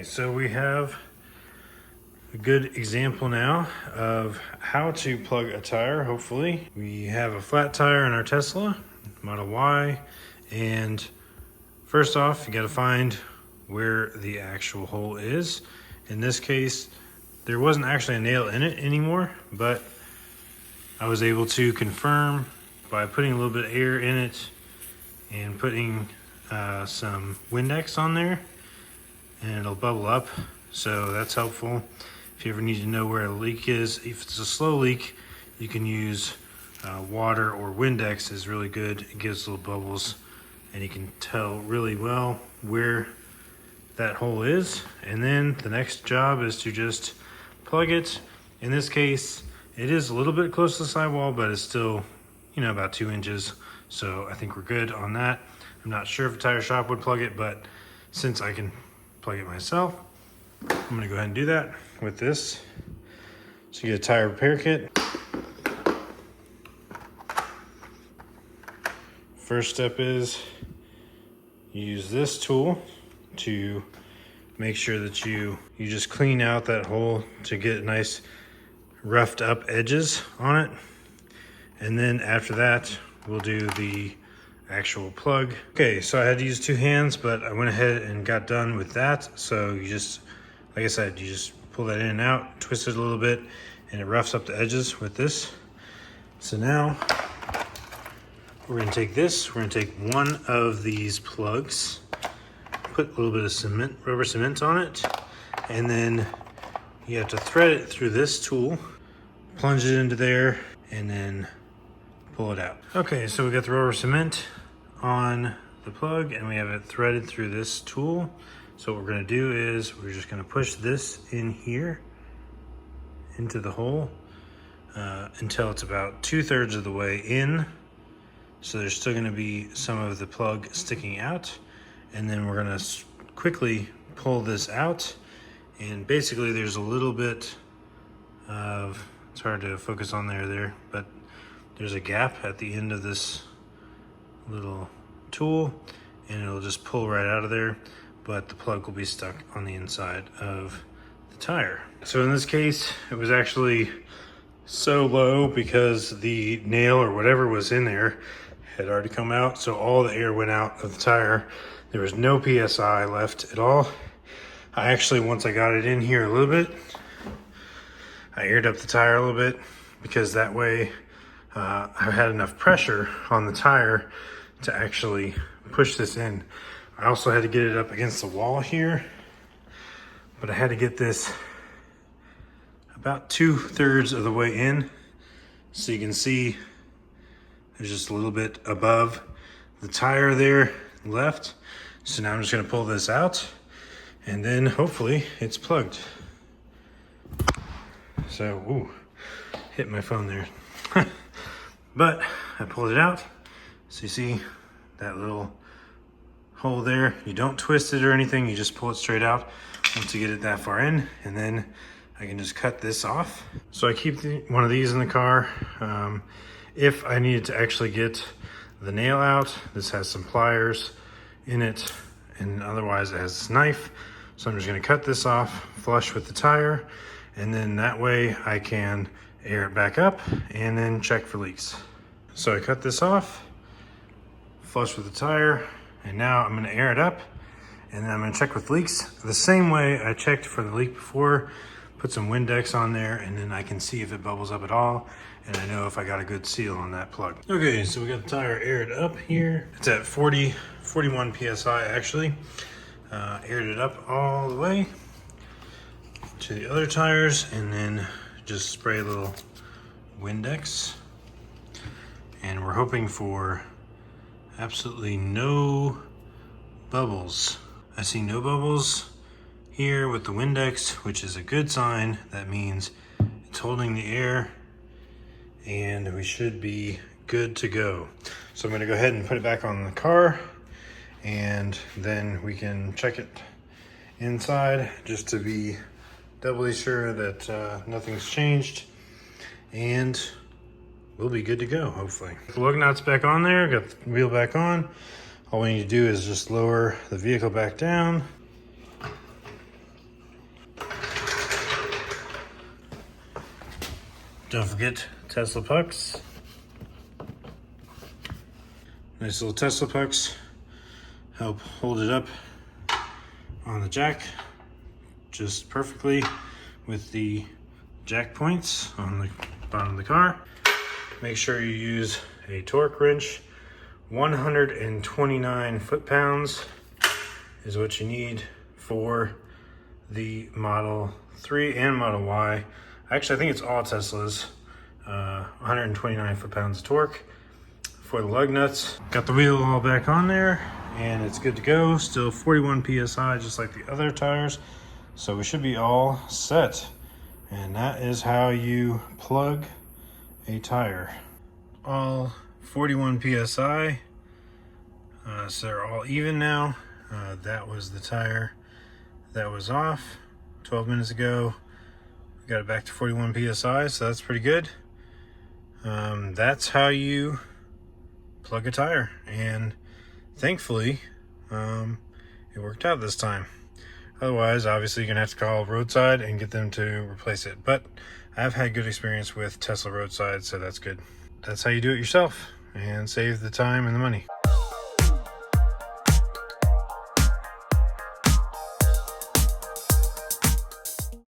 So we have a good example now of how to plug a tire, hopefully. We have a flat tire in our Tesla Model Y, and first off, you gotta find where the actual hole is. In this case, there wasn't actually a nail in it anymore, but I was able to confirm by putting a little bit of air in it and putting some Windex on there, and it'll bubble up, so that's helpful. If you ever need to know where a leak is, if it's a slow leak, you can use water or Windex is really good. It gives little bubbles, and you can tell really well where that hole is. And then the next job is to just plug it. In this case, it is a little bit close to the sidewall, but it's still, about 2 inches. So I think we're good on that. I'm not sure if a tire shop would plug it, but since I can plug it myself, I'm gonna go ahead and do that with this. So you get a tire repair kit. First step is you use this tool to make sure that you just clean out that hole to get nice roughed up edges on it. And then after that, we'll do the actual plug. Okay, so I had to use 2 hands, but I went ahead and got done with that. So you just, like I said, you just pull that in and out, twist it a little bit, and it roughs up the edges with this. So now we're gonna take this, we're gonna take one of these plugs, put a little bit of cement, rubber cement on it, and then you have to thread it through this tool, plunge it into there, and then pull it out. Okay, so we got the rubber cement on the plug and we have it threaded through this tool. So what we're gonna do is we're just gonna push this in here into the hole until it's about 2/3 of the way in. So there's still gonna be some of the plug sticking out. And then we're gonna quickly pull this out. And basically there's a little bit of, it's hard to focus on there, but there's a gap at the end of this little tool and it'll just pull right out of there, but the plug will be stuck on the inside of the tire. So in this case, it was actually so low because the nail or whatever was in there had already come out, so all the air went out of the tire. There was no PSI left at all. I actually, once I got it in here a little bit, I aired up the tire a little bit because that way I had enough pressure on the tire to actually push this in. I also had to get it up against the wall here, but I had to get this about 2/3 of the way in. So you can see there's just a little bit above the tire there left. So now I'm just gonna pull this out and then hopefully it's plugged. So, ooh, hit my phone there. But I pulled it out. So you see that little hole there. You don't twist it or anything, you just pull it straight out once you get it that far in, and then I can just cut this off. So I keep one of these in the car. If I needed to actually get the nail out, this has some pliers in it, and otherwise it has this knife. So I'm just gonna cut this off flush with the tire, and then that way I can air it back up and then check for leaks. So I cut this off, flush with the tire, and now I'm gonna air it up, and then I'm gonna check with leaks the same way I checked for the leak before. Put some Windex on there, and then I can see if it bubbles up at all, and I know if I got a good seal on that plug. Okay, so we got the tire aired up here. It's at 41 PSI actually. Aired it up all the way to the other tires, and then just spray a little Windex. And we're hoping for absolutely no bubbles. I see no bubbles here with the Windex, which is a good sign. That means it's holding the air and we should be good to go. So I'm gonna go ahead and put it back on the car, and then we can check it inside just to be doubly sure that nothing's changed, and we'll be good to go, hopefully. The lug nut's back on there, got the wheel back on. All we need to do is just lower the vehicle back down Don't forget Tesla pucks. Nice little Tesla pucks. Help hold it up on the jack just perfectly with the jack points on the bottom of the car. Make sure you use a torque wrench. 129 foot-pounds is what you need for the Model 3 and Model Y. Actually, I think it's all Teslas. 129 foot-pounds of torque for the lug nuts. Got the wheel all back on there and it's good to go. Still 41 PSI, just like the other tires. So we should be all set. And that is how you plug a tire. All 41 PSI. So they're all even now. That was the tire that was off 12 minutes ago. We got it back to 41 PSI, so that's pretty good. That's how you plug a tire, and thankfully it worked out this time. Otherwise, obviously, you're gonna have to call Roadside and get them to replace it. But I've had good experience with Tesla Roadside, so that's good. That's how you do it yourself and save the time and the money.